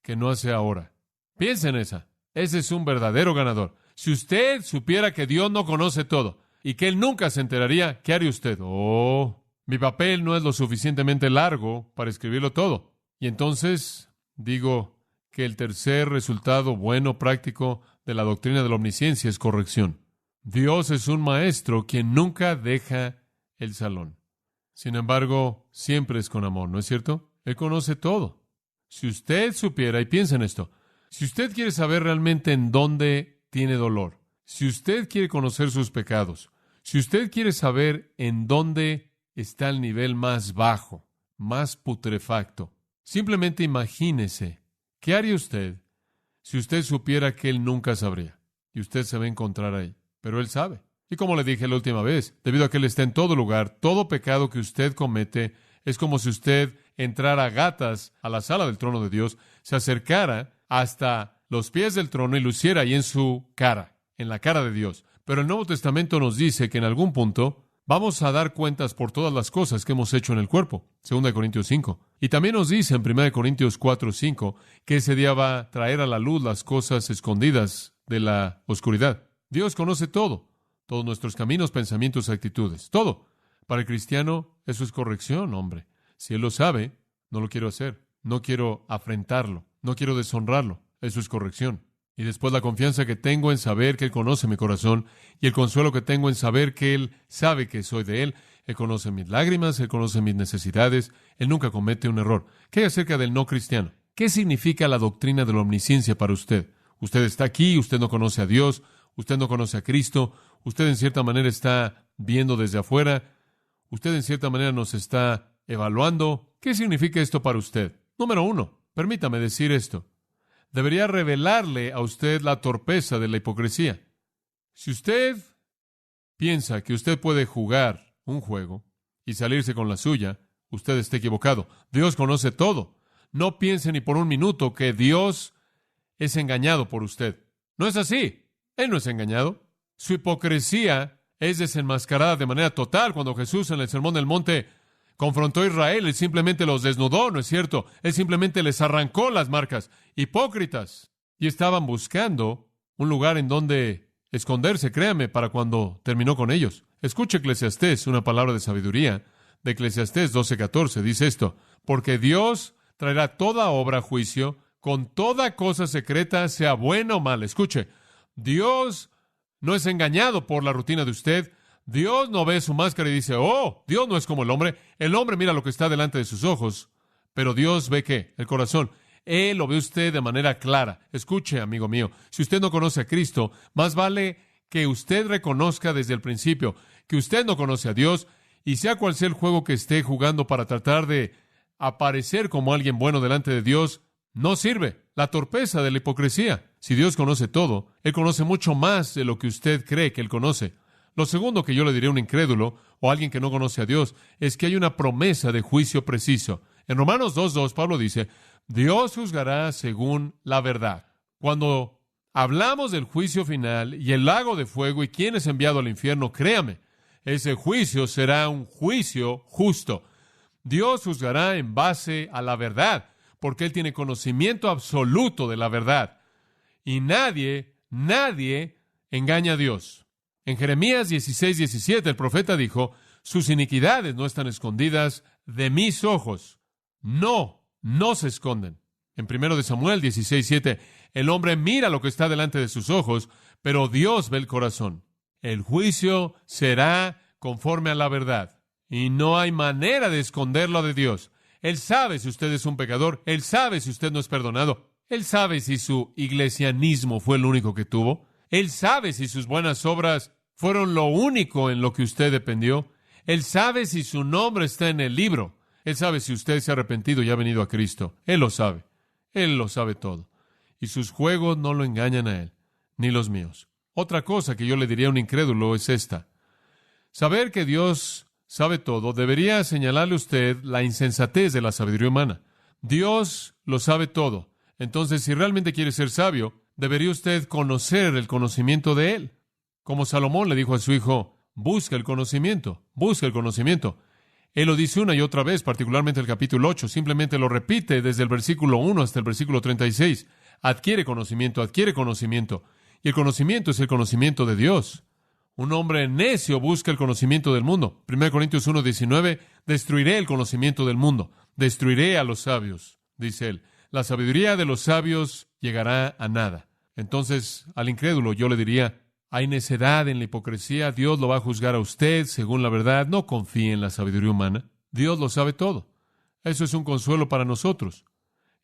que no hace ahora? Piensa en esa. Ese es un verdadero ganador. Si usted supiera que Dios no conoce todo y que Él nunca se enteraría, ¿qué haría usted? Oh, mi papel no es lo suficientemente largo para escribirlo todo. Y entonces digo que el tercer resultado bueno, práctico de la doctrina de la omnisciencia es corrección. Dios es un maestro quien nunca deja el salón. Sin embargo, siempre es con amor, ¿no es cierto? Él conoce todo. Si usted supiera, y piensa en esto, si usted quiere saber realmente en dónde tiene dolor, si usted quiere conocer sus pecados, si usted quiere saber en dónde está el nivel más bajo, más putrefacto, simplemente imagínese, ¿qué haría usted si usted supiera que Él nunca sabría? Y usted se va a encontrar ahí, pero Él sabe. Y como le dije la última vez, debido a que Él está en todo lugar, todo pecado que usted comete es como si usted entrara a gatas a la sala del trono de Dios, se acercara hasta los pies del trono y lo hiciera ahí en su cara, en la cara de Dios. Pero el Nuevo Testamento nos dice que en algún punto vamos a dar cuentas por todas las cosas que hemos hecho en el cuerpo, 2 Corintios 5. Y también nos dice en 1 Corintios 4:5 que ese día va a traer a la luz las cosas escondidas de la oscuridad. Dios conoce todo, todos nuestros caminos, pensamientos, actitudes, todo. Para el cristiano, eso es corrección, hombre. Si Él lo sabe, no lo quiero hacer. No quiero afrentarlo. No quiero deshonrarlo. Eso es corrección. Y después la confianza que tengo en saber que Él conoce mi corazón y el consuelo que tengo en saber que Él sabe que soy de Él. Él conoce mis lágrimas, Él conoce mis necesidades. Él nunca comete un error. ¿Qué hay acerca del no cristiano? ¿Qué significa la doctrina de la omnisciencia para usted? Usted está aquí, usted no conoce a Dios, usted no conoce a Cristo, usted en cierta manera está viendo desde afuera, usted en cierta manera nos está evaluando. ¿Qué significa esto para usted? Número 1, permítame decir esto. Debería revelarle a usted la torpeza de la hipocresía. Si usted piensa que usted puede jugar un juego y salirse con la suya, usted está equivocado. Dios conoce todo. No piense ni por un minuto que Dios es engañado por usted. No es así. Él no es engañado. Su hipocresía es desenmascarada de manera total cuando Jesús en el Sermón del Monte confrontó a Israel. Él simplemente los desnudó, ¿no es cierto? Él simplemente les arrancó las marcas. Hipócritas. Y estaban buscando un lugar en donde esconderse, créame, para cuando terminó con ellos. Escuche Eclesiastés, una palabra de sabiduría de Eclesiastés 12:14. Dice esto: porque Dios traerá toda obra a juicio, con toda cosa secreta, sea buena o mala. Escuche, Dios no es engañado por la rutina de usted. Dios no ve su máscara y dice, oh, Dios no es como el hombre. El hombre mira lo que está delante de sus ojos, pero Dios ve ¿qué? El corazón. Él lo ve usted de manera clara. Escuche, amigo mío, si usted no conoce a Cristo, más vale que usted reconozca desde el principio que usted no conoce a Dios, y sea cual sea el juego que esté jugando para tratar de aparecer como alguien bueno delante de Dios, no sirve. La torpeza de la hipocresía. Si Dios conoce todo, Él conoce mucho más de lo que usted cree que Él conoce. Lo segundo que yo le diré a un incrédulo o a alguien que no conoce a Dios es que hay una promesa de juicio preciso. En Romanos 2:2, Pablo dice, Dios juzgará según la verdad. Cuando hablamos del juicio final y el lago de fuego y quién es enviado al infierno, créame, ese juicio será un juicio justo. Dios juzgará en base a la verdad, porque Él tiene conocimiento absoluto de la verdad. Y nadie engaña a Dios. En Jeremías 16:17, el profeta dijo, sus iniquidades no están escondidas de mis ojos. No se esconden. En 1 Samuel 16:7, el hombre mira lo que está delante de sus ojos, pero Dios ve el corazón. El juicio será conforme a la verdad. Y no hay manera de esconderlo de Dios. Él sabe si usted es un pecador. Él sabe si usted no es perdonado. Él sabe si su iglesianismo fue el único que tuvo. Él sabe si sus buenas obras fueron lo único en lo que usted dependió. Él sabe si su nombre está en el libro. Él sabe si usted se ha arrepentido y ha venido a Cristo. Él lo sabe. Él lo sabe todo. Y sus juegos no lo engañan a Él, ni los míos. Otra cosa que yo le diría a un incrédulo es esta. Saber que Dios sabe todo debería señalarle a usted la insensatez de la sabiduría humana. Dios lo sabe todo. Entonces, si realmente quiere ser sabio, debería usted conocer el conocimiento de Él. Como Salomón le dijo a su hijo, busca el conocimiento, busca el conocimiento. Él lo dice una y otra vez, particularmente el capítulo 8, simplemente lo repite desde el versículo 1 hasta el versículo 36. Adquiere conocimiento, adquiere conocimiento. Y el conocimiento es el conocimiento de Dios. Un hombre necio busca el conocimiento del mundo. 1 Corintios 1:19, destruiré el conocimiento del mundo, destruiré a los sabios, dice él. La sabiduría de los sabios llegará a nada. Entonces, al incrédulo yo le diría, hay necedad en la hipocresía, Dios lo va a juzgar a usted según la verdad. No confíe en la sabiduría humana. Dios lo sabe todo. Eso es un consuelo para nosotros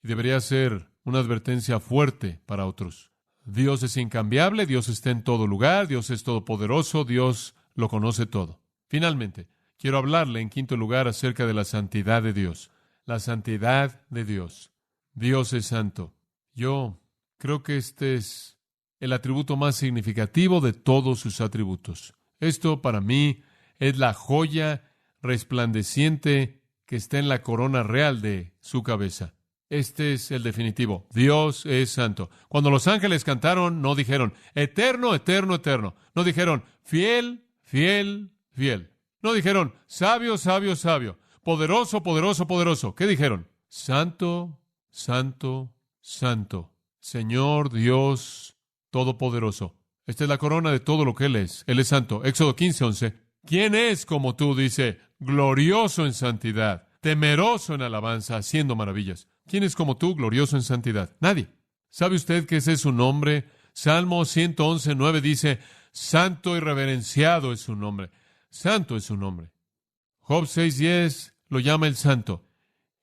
y debería ser una advertencia fuerte para otros. Dios es incambiable, Dios está en todo lugar, Dios es todopoderoso, Dios lo conoce todo. Finalmente, quiero hablarle en quinto lugar acerca de la santidad de Dios. La santidad de Dios. Dios es santo. Yo creo que este es el atributo más significativo de todos sus atributos. Esto para mí es la joya resplandeciente que está en la corona real de su cabeza. Este es el definitivo. Dios es santo. Cuando los ángeles cantaron, no dijeron, eterno, eterno, eterno. No dijeron, fiel, fiel, fiel. No dijeron, sabio, sabio, sabio. Poderoso, poderoso, poderoso. ¿Qué dijeron? Santo, santo, santo. Señor Dios Todopoderoso. Esta es la corona de todo lo que Él es. Él es santo. Éxodo 15:11. ¿Quién es como tú? Dice, glorioso en santidad, temeroso en alabanza, haciendo maravillas. ¿Quién es como tú, glorioso en santidad? Nadie. ¿Sabe usted que ese es su nombre? Salmo 111:9 dice, santo y reverenciado es su nombre. Santo es su nombre. Job 6:10 lo llama el santo.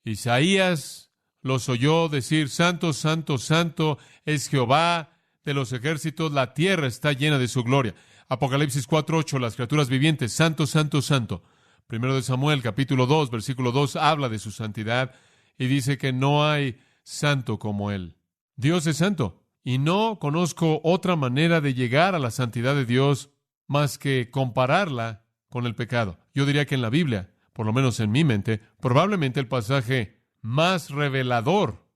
Isaías los oyó decir, santo, santo, santo es Jehová de los ejércitos, la tierra está llena de su gloria. Apocalipsis 4:8, las criaturas vivientes, santo, santo, santo. 1 Samuel, capítulo 2, versículo 2, habla de su santidad y dice que no hay santo como Él. Dios es santo y no conozco otra manera de llegar a la santidad de Dios más que compararla con el pecado. Yo diría que en la Biblia, por lo menos en mi mente, probablemente el pasaje más revelador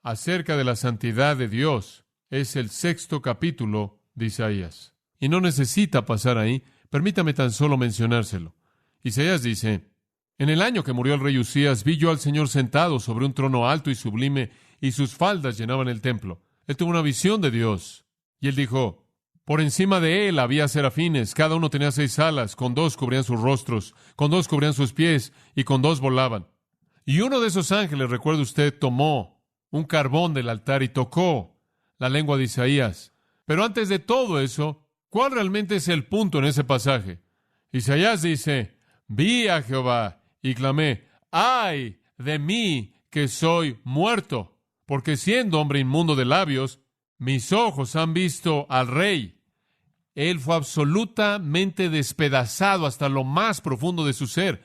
acerca de la santidad de Dios es el 6º capítulo de Isaías. Y no necesita pasar ahí. Permítame tan solo mencionárselo. Isaías dice: en el año que murió el rey Usías, vi yo al Señor sentado sobre un trono alto y sublime, y sus faldas llenaban el templo. Él tuvo una visión de Dios. Y él dijo: por encima de él había serafines, cada uno tenía 6 alas, con 2 cubrían sus rostros, con 2 cubrían sus pies, y con 2 volaban. Y uno de esos ángeles, recuerde usted, tomó un carbón del altar y tocó la lengua de Isaías. Pero antes de todo eso, ¿cuál realmente es el punto en ese pasaje? Isaías dice: vi a Jehová y clamé: ¡ay de mí que soy muerto! Porque siendo hombre inmundo de labios, mis ojos han visto al Rey. Él fue absolutamente despedazado hasta lo más profundo de su ser.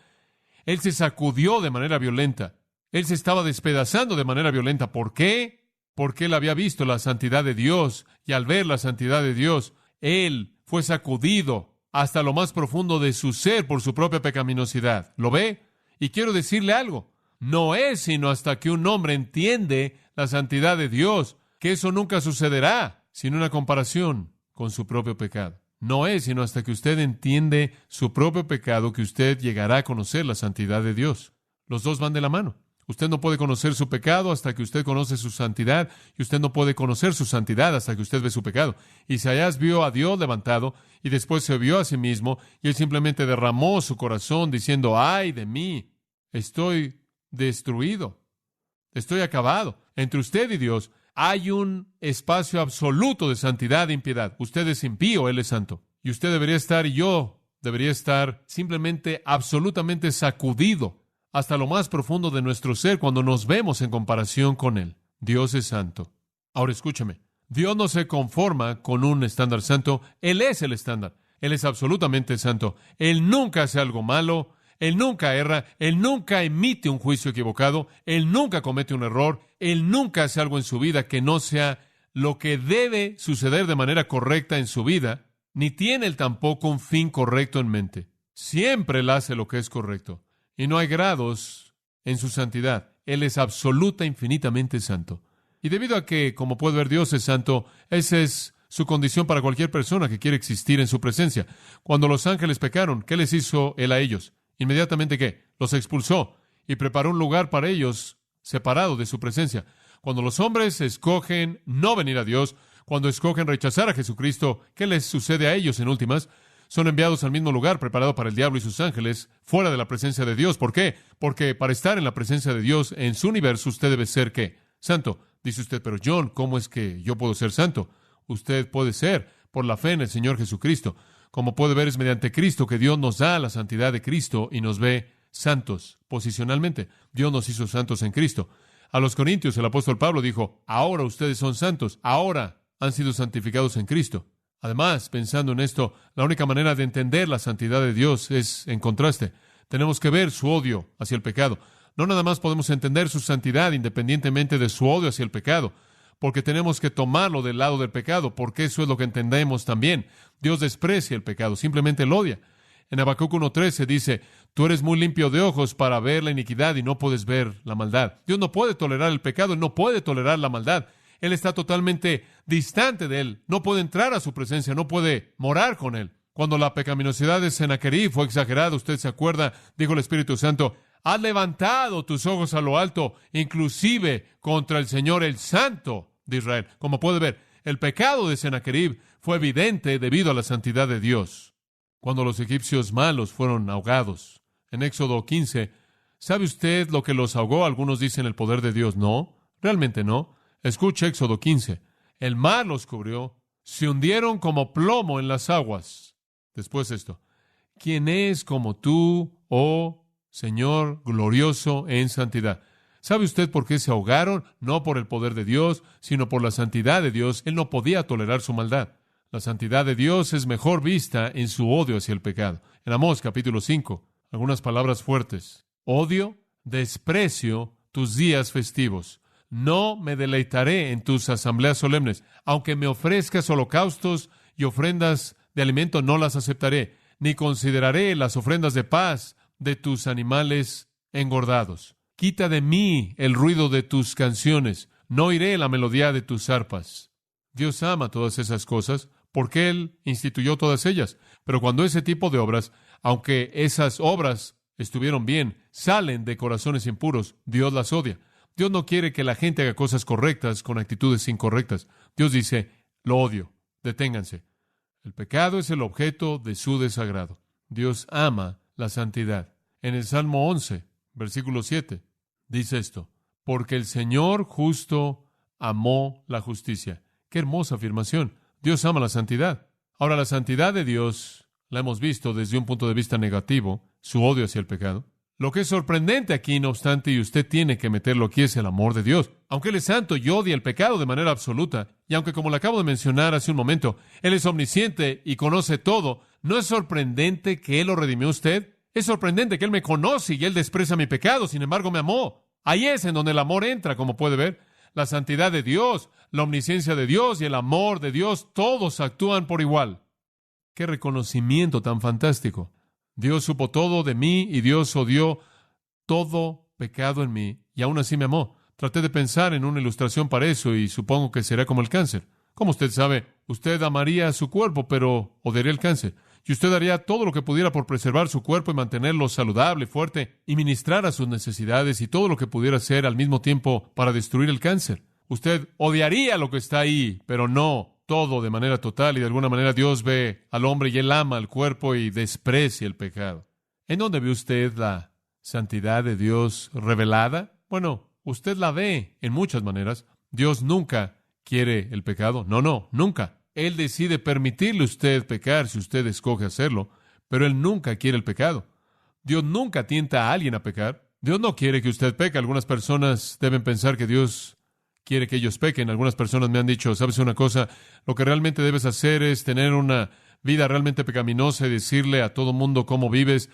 Él se sacudió de manera violenta. Él se estaba despedazando de manera violenta. ¿Por qué? Porque él había visto la santidad de Dios, y al ver la santidad de Dios, él fue sacudido hasta lo más profundo de su ser por su propia pecaminosidad. ¿Lo ve? Y quiero decirle algo. No es sino hasta que un hombre entiende la santidad de Dios que eso nunca sucederá sin una comparación con su propio pecado. No es sino hasta que usted entiende su propio pecado que usted llegará a conocer la santidad de Dios. Los dos van de la mano. Usted no puede conocer su pecado hasta que usted conoce su santidad, y usted no puede conocer su santidad hasta que usted ve su pecado. Isaías vio a Dios levantado y después se vio a sí mismo, y él simplemente derramó su corazón diciendo: ¡ay de mí! Estoy destruido. Estoy acabado. Entre usted y Dios hay un espacio absoluto de santidad e impiedad. Usted es impío, Él es santo. Y usted debería estar, y yo debería estar, simplemente, absolutamente sacudido hasta lo más profundo de nuestro ser cuando nos vemos en comparación con Él. Dios es santo. Ahora escúchame. Dios no se conforma con un estándar santo. Él es el estándar. Él es absolutamente santo. Él nunca hace algo malo. Él nunca erra. Él nunca emite un juicio equivocado. Él nunca comete un error. Él nunca hace algo en su vida que no sea lo que debe suceder de manera correcta en su vida, ni tiene Él tampoco un fin correcto en mente. Siempre Él hace lo que es correcto. Y no hay grados en su santidad. Él es absoluta, infinitamente santo. Y debido a que, como puede ver, Dios es santo, esa es su condición para cualquier persona que quiere existir en su presencia. Cuando los ángeles pecaron, ¿qué les hizo Él a ellos? Inmediatamente, ¿qué? Los expulsó y preparó un lugar para ellos separado de su presencia. Cuando los hombres escogen no venir a Dios, cuando escogen rechazar a Jesucristo, ¿qué les sucede a ellos en últimas? Son enviados al mismo lugar preparado para el diablo y sus ángeles, fuera de la presencia de Dios. ¿Por qué? Porque para estar en la presencia de Dios, en su universo, usted debe ser, ¿qué? Santo. Dice usted: pero John, ¿cómo es que yo puedo ser santo? Usted puede ser por la fe en el Señor Jesucristo. Como puede ver, es mediante Cristo que Dios nos da la santidad de Cristo y nos ve santos posicionalmente. Dios nos hizo santos en Cristo. A los Corintios, el apóstol Pablo dijo: ahora ustedes son santos, ahora han sido santificados en Cristo. Además, pensando en esto, la única manera de entender la santidad de Dios es en contraste. Tenemos que ver su odio hacia el pecado. No nada más podemos entender su santidad independientemente de su odio hacia el pecado, porque tenemos que tomarlo del lado del pecado, porque eso es lo que entendemos también. Dios desprecia el pecado, simplemente lo odia. En Habacuc 1:13 dice: tú eres muy limpio de ojos para ver la iniquidad y no puedes ver la maldad. Dios no puede tolerar el pecado, Él no puede tolerar la maldad. Él está totalmente distante de Él. No puede entrar a su presencia, no puede morar con Él. Cuando la pecaminosidad de Sennacherib fue exagerada, usted se acuerda, dijo el Espíritu Santo: has levantado tus ojos a lo alto, inclusive contra el Señor, el Santo de Israel. Como puede ver, el pecado de Sennacherib fue evidente debido a la santidad de Dios. Cuando los egipcios malos fueron ahogados, en Éxodo 15, ¿sabe usted lo que los ahogó? Algunos dicen el poder de Dios. No, realmente no. Escuche Éxodo 15. El mar los cubrió, se hundieron como plomo en las aguas. Después esto: ¿quién es como tú, oh Señor glorioso en santidad? ¿Sabe usted por qué se ahogaron? No por el poder de Dios, sino por la santidad de Dios. Él no podía tolerar su maldad. La santidad de Dios es mejor vista en su odio hacia el pecado. En Amós capítulo 5, algunas palabras fuertes: odio, desprecio tus días festivos. No me deleitaré en tus asambleas solemnes. Aunque me ofrezcas holocaustos y ofrendas de alimento, no las aceptaré, ni consideraré las ofrendas de paz de tus animales engordados. Quita de mí el ruido de tus canciones, no oiré la melodía de tus arpas. Dios ama todas esas cosas. porque Él instituyó todas ellas. Pero cuando ese tipo de obras, aunque esas obras estuvieron bien, salen de corazones impuros, Dios las odia. Dios no quiere que la gente haga cosas correctas con actitudes incorrectas. Dios dice, lo odio, deténganse. El pecado es el objeto de su desagrado. Dios ama la santidad. En el Salmo 11, versículo 7, dice esto: porque el Señor justo amó la justicia. Qué hermosa afirmación. Dios ama la santidad. Ahora, la santidad de Dios la hemos visto desde un punto de vista negativo, su odio hacia el pecado. Lo que es sorprendente aquí, no obstante, y usted tiene que meterlo aquí, es el amor de Dios. Aunque Él es santo y odia el pecado de manera absoluta, y aunque, como le acabo de mencionar hace un momento, Él es omnisciente y conoce todo, ¿no es sorprendente que Él lo redimió a usted? Es sorprendente que Él me conoce y Él desprecia mi pecado, sin embargo me amó. Ahí es en donde el amor entra, como puede ver. La santidad de Dios, la omnisciencia de Dios y el amor de Dios, todos actúan por igual. ¡Qué reconocimiento tan fantástico! Dios supo todo de mí y Dios odió todo pecado en mí y aún así me amó. Traté de pensar en una ilustración para eso y supongo que será como el cáncer. Como usted sabe, usted amaría a su cuerpo, pero odiaría el cáncer. Y usted haría todo lo que pudiera por preservar su cuerpo y mantenerlo saludable, fuerte, y ministrar a sus necesidades y todo lo que pudiera hacer al mismo tiempo para destruir el cáncer. Usted odiaría lo que está ahí, pero no todo de manera total, y de alguna manera Dios ve al hombre y Él ama al cuerpo y desprecia el pecado. ¿En dónde ve usted la santidad de Dios revelada? Bueno, usted la ve en muchas maneras. Dios nunca quiere el pecado. No, nunca. Él decide permitirle a usted pecar si usted escoge hacerlo, pero Él nunca quiere el pecado. Dios nunca tienta a alguien a pecar. Dios no quiere que usted peque. Algunas personas deben pensar que Dios quiere que ellos pequen. Algunas personas me han dicho, ¿sabes una cosa? Lo que realmente debes hacer es tener una vida realmente pecaminosa y decirle a todo mundo cómo vives,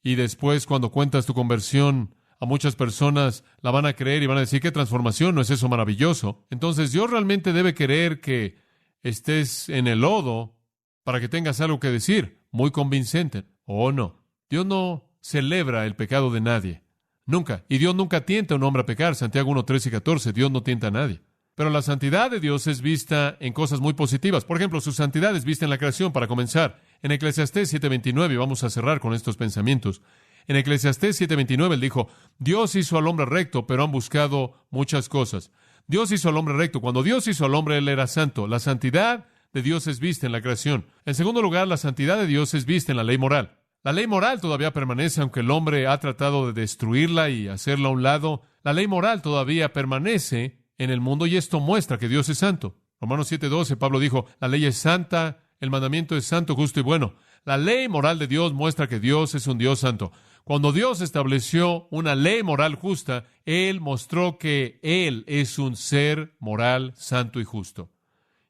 y después, cuando cuentas tu conversión a muchas personas, la van a creer y van a decir, ¿qué transformación? ¿No es eso maravilloso? Entonces, Dios realmente debe querer que estés en el lodo para que tengas algo que decir, muy convincente. ¿O no? Dios no celebra el pecado de nadie. Nunca. Y Dios nunca tienta a un hombre a pecar. Santiago 1, 13 y 14. Dios no tienta a nadie. Pero la santidad de Dios es vista en cosas muy positivas. Por ejemplo, su santidad es vista en la creación, para comenzar. En Eclesiastés 7:29, y vamos a cerrar con estos pensamientos. En Eclesiastés 7:29, él dijo, Dios hizo al hombre recto, pero han buscado muchas cosas. Dios hizo al hombre recto. Cuando Dios hizo al hombre, Él era santo. La santidad de Dios es vista en la creación. En segundo lugar, la santidad de Dios es vista en la ley moral. La ley moral todavía permanece, aunque el hombre ha tratado de destruirla y hacerla a un lado. La ley moral todavía permanece en el mundo y esto muestra que Dios es santo. Romanos 7:12, Pablo dijo, la ley es santa, el mandamiento es santo, justo y bueno. La ley moral de Dios muestra que Dios es un Dios santo. Cuando Dios estableció una ley moral justa, Él mostró que Él es un ser moral, santo y justo.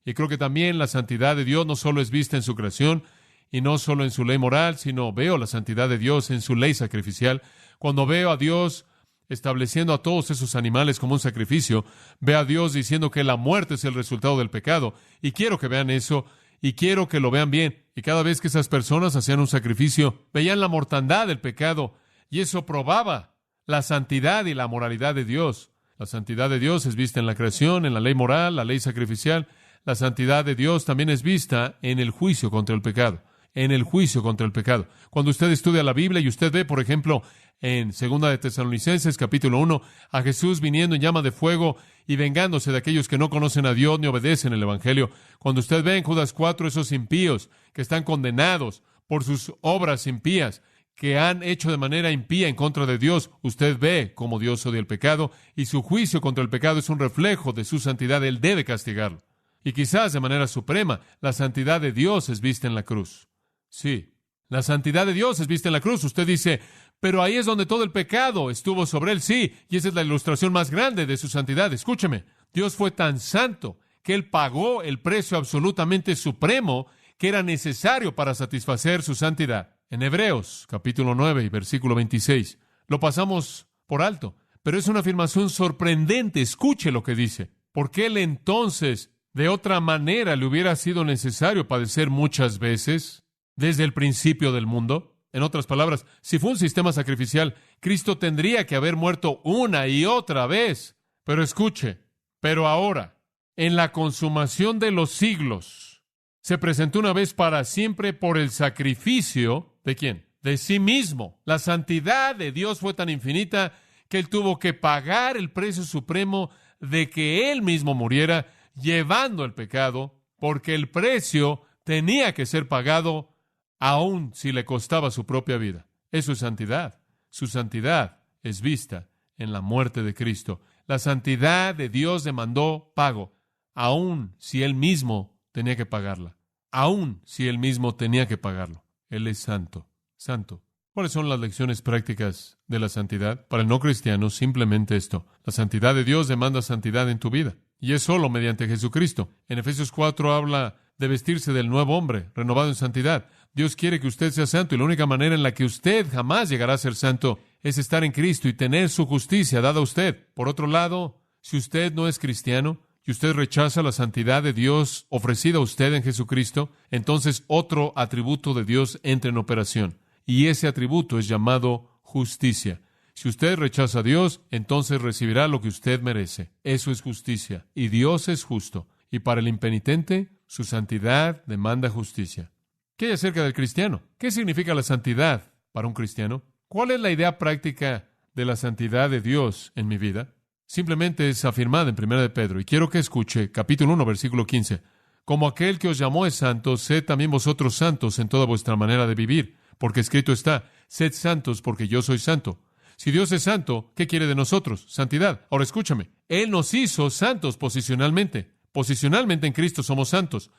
Y creo que también la santidad de Dios no solo es vista en su creación y no solo en su ley moral, sino veo la santidad de Dios en su ley sacrificial. Cuando veo a Dios estableciendo a todos esos animales como un sacrificio, veo a Dios diciendo que la muerte es el resultado del pecado. Y quiero que vean eso, y quiero que lo vean bien. Y cada vez que esas personas hacían un sacrificio, veían la mortandad del pecado, y eso probaba la santidad y la moralidad de Dios. La santidad de Dios es vista en la creación, en la ley moral, la ley sacrificial. La santidad de Dios también es vista en el juicio contra el pecado. En el juicio contra el pecado. Cuando usted estudia la Biblia y usted ve, por ejemplo, en 2 de Tesalonicenses, capítulo 1, a Jesús viniendo en llama de fuego y vengándose de aquellos que no conocen a Dios ni obedecen el Evangelio. Cuando usted ve en Judas 4 esos impíos que están condenados por sus obras impías, que han hecho de manera impía en contra de Dios, usted ve cómo Dios odia el pecado y su juicio contra el pecado es un reflejo de su santidad. Él debe castigarlo. Y quizás de manera suprema, la santidad de Dios es vista en la cruz. Sí, la santidad de Dios es vista en la cruz. Usted dice, pero ahí es donde todo el pecado estuvo sobre Él. Sí, y esa es la ilustración más grande de su santidad. Escúcheme, Dios fue tan santo que Él pagó el precio absolutamente supremo que era necesario para satisfacer su santidad. En Hebreos, capítulo 9 y versículo 26, lo pasamos por alto, pero es una afirmación sorprendente. Escuche lo que dice. ¿Por qué Él entonces, de otra manera, le hubiera sido necesario padecer muchas veces desde el principio del mundo? En otras palabras, si fue un sistema sacrificial, Cristo tendría que haber muerto una y otra vez. Pero escuche, pero ahora, en la consumación de los siglos, Se presentó una vez para siempre por el sacrificio ¿de quién? De sí mismo. La santidad de Dios fue tan infinita que Él tuvo que pagar el precio supremo de que Él mismo muriera, llevando el pecado, porque el precio tenía que ser pagado, aun si le costaba su propia vida. Eso es santidad. Su santidad es vista en la muerte de Cristo. La santidad de Dios demandó pago, aun si Él mismo tenía que pagarla. Aun si Él mismo tenía que pagarlo. Él es santo. Santo. ¿Cuáles son las lecciones prácticas de la santidad? Para el no cristiano, simplemente esto. La santidad de Dios demanda santidad en tu vida. Y es solo mediante Jesucristo. En Efesios 4 habla de vestirse del nuevo hombre, renovado en santidad. Dios quiere que usted sea santo, y la única manera en la que usted jamás llegará a ser santo es estar en Cristo y tener su justicia dada a usted. Por otro lado, si usted no es cristiano y usted rechaza la santidad de Dios ofrecida a usted en Jesucristo, entonces otro atributo de Dios entra en operación. Y ese atributo es llamado justicia. Si usted rechaza a Dios, entonces recibirá lo que usted merece. Eso es justicia. Y Dios es justo. Y para el impenitente, su santidad demanda justicia. ¿Qué hay acerca del cristiano? ¿Qué significa la santidad para un cristiano? ¿Cuál es la idea práctica de la santidad de Dios en mi vida? Simplemente es afirmada en 1 de Pedro. Y quiero que escuche, capítulo 1, versículo 15. Como aquel que os llamó es santo, sed también vosotros santos en toda vuestra manera de vivir. Porque escrito está, sed santos porque yo soy santo. Si Dios es santo, ¿qué quiere de nosotros? Santidad. Ahora escúchame, Él nos hizo santos posicionalmente. Posicionalmente en Cristo somos santos.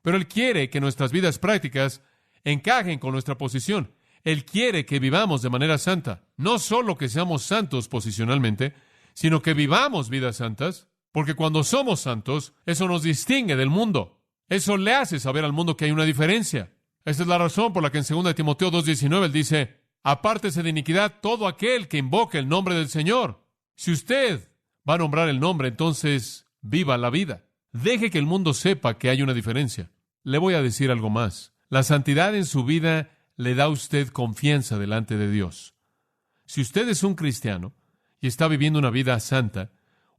Pero Él quiere que nuestras vidas prácticas encajen con nuestra posición. Él quiere que vivamos de manera santa. No solo que seamos santos posicionalmente, sino que vivamos vidas santas, porque cuando somos santos, eso nos distingue del mundo. Eso le hace saber al mundo que hay una diferencia. Esta es la razón por la que en 2 Timoteo 2:19 Él dice, apártese de iniquidad todo aquel que invoque el nombre del Señor. Si usted va a nombrar el nombre, entonces viva la vida. Deje que el mundo sepa que hay una diferencia. Le voy a decir algo más. La santidad en su vida le da a usted confianza delante de Dios. Si usted es un cristiano y está viviendo una vida santa,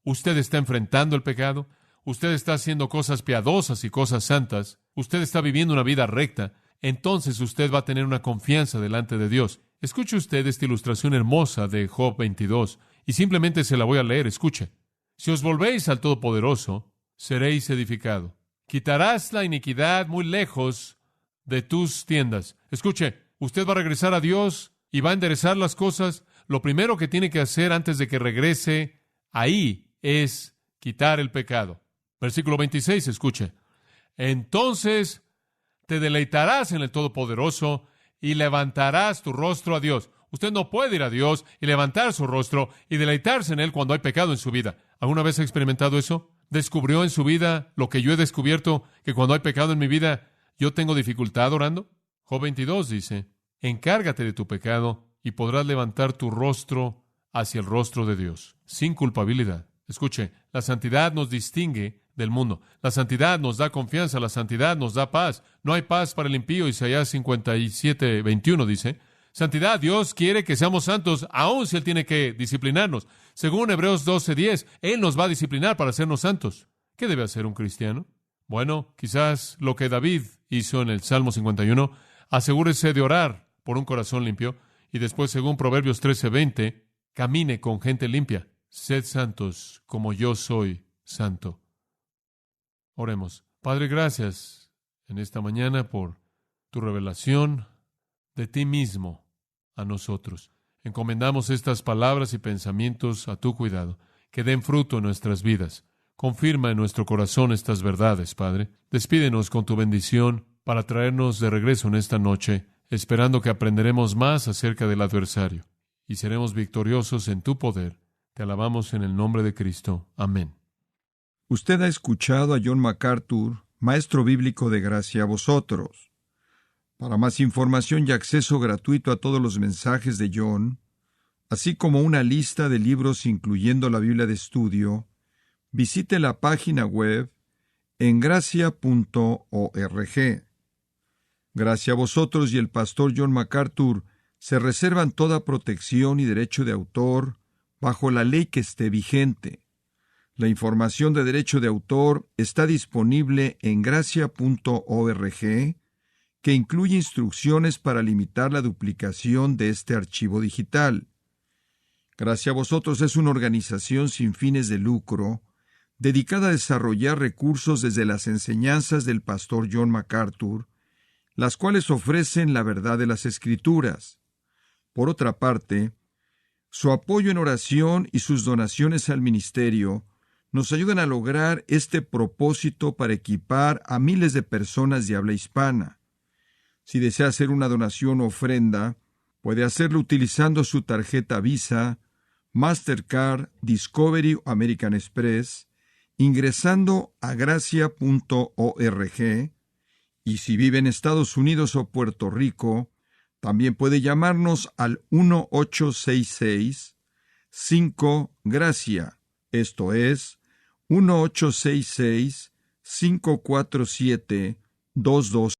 usted está enfrentando el pecado, usted está haciendo cosas piadosas y cosas santas, usted está viviendo una vida recta, entonces usted va a tener una confianza delante de Dios. Escuche usted esta ilustración hermosa de Job 22, y simplemente se la voy a leer. Escuche. Si os volvéis al Todopoderoso, seréis edificado. Quitarás la iniquidad muy lejos de tus tiendas. Escuche, usted va a regresar a Dios y va a enderezar las cosas. Lo primero que tiene que hacer antes de que regrese ahí es quitar el pecado. Versículo 26, escuche. Entonces te deleitarás en el Todopoderoso y levantarás tu rostro a Dios. Usted no puede ir a Dios y levantar su rostro y deleitarse en Él cuando hay pecado en su vida. ¿Alguna vez ha experimentado eso? ¿Descubrió en su vida lo que yo he descubierto, que cuando hay pecado en mi vida, yo tengo dificultad orando? Job 22 dice, encárgate de tu pecado y podrás levantar tu rostro hacia el rostro de Dios, sin culpabilidad. Escuche, la santidad nos distingue del mundo. La santidad nos da confianza, la santidad nos da paz. No hay paz para el impío, Isaías 57:21 dice. Santidad, Dios quiere que seamos santos, aun si Él tiene que disciplinarnos. Según Hebreos 12:10, Él nos va a disciplinar para hacernos santos. ¿Qué debe hacer un cristiano? Bueno, quizás lo que David hizo en el Salmo 51, asegúrese de orar por un corazón limpio, y después, según Proverbios 13:20, camine con gente limpia. Sed santos como yo soy santo. Oremos. Padre, gracias en esta mañana por tu revelación de ti mismo a nosotros. Encomendamos estas palabras y pensamientos a tu cuidado, que den fruto en nuestras vidas. Confirma en nuestro corazón estas verdades, Padre. Despídenos con tu bendición para traernos de regreso en esta noche, esperando que aprenderemos más acerca del adversario y seremos victoriosos en tu poder. Te alabamos en el nombre de Cristo. Amén. Usted ha escuchado a John MacArthur, maestro bíblico de gracia a vosotros. Para más información y acceso gratuito a todos los mensajes de John, así como una lista de libros incluyendo la Biblia de estudio, visite la página web en gracia.org. Gracia a vosotros y el pastor John MacArthur se reservan toda protección y derecho de autor bajo la ley que esté vigente. La información de derecho de autor está disponible en gracia.org, que incluye instrucciones para limitar la duplicación de este archivo digital. Gracia a Vosotros es una organización sin fines de lucro, dedicada a desarrollar recursos desde las enseñanzas del pastor John MacArthur, las cuales ofrecen la verdad de las Escrituras. Por otra parte, su apoyo en oración y sus donaciones al ministerio nos ayudan a lograr este propósito para equipar a miles de personas de habla hispana. Si desea hacer una donación o ofrenda, puede hacerlo utilizando su tarjeta Visa, Mastercard, Discovery o American Express, ingresando a gracia.org, y si vive en Estados Unidos o Puerto Rico, también puede llamarnos al 1-866-5-GRACIA, esto es, 1-866-547-22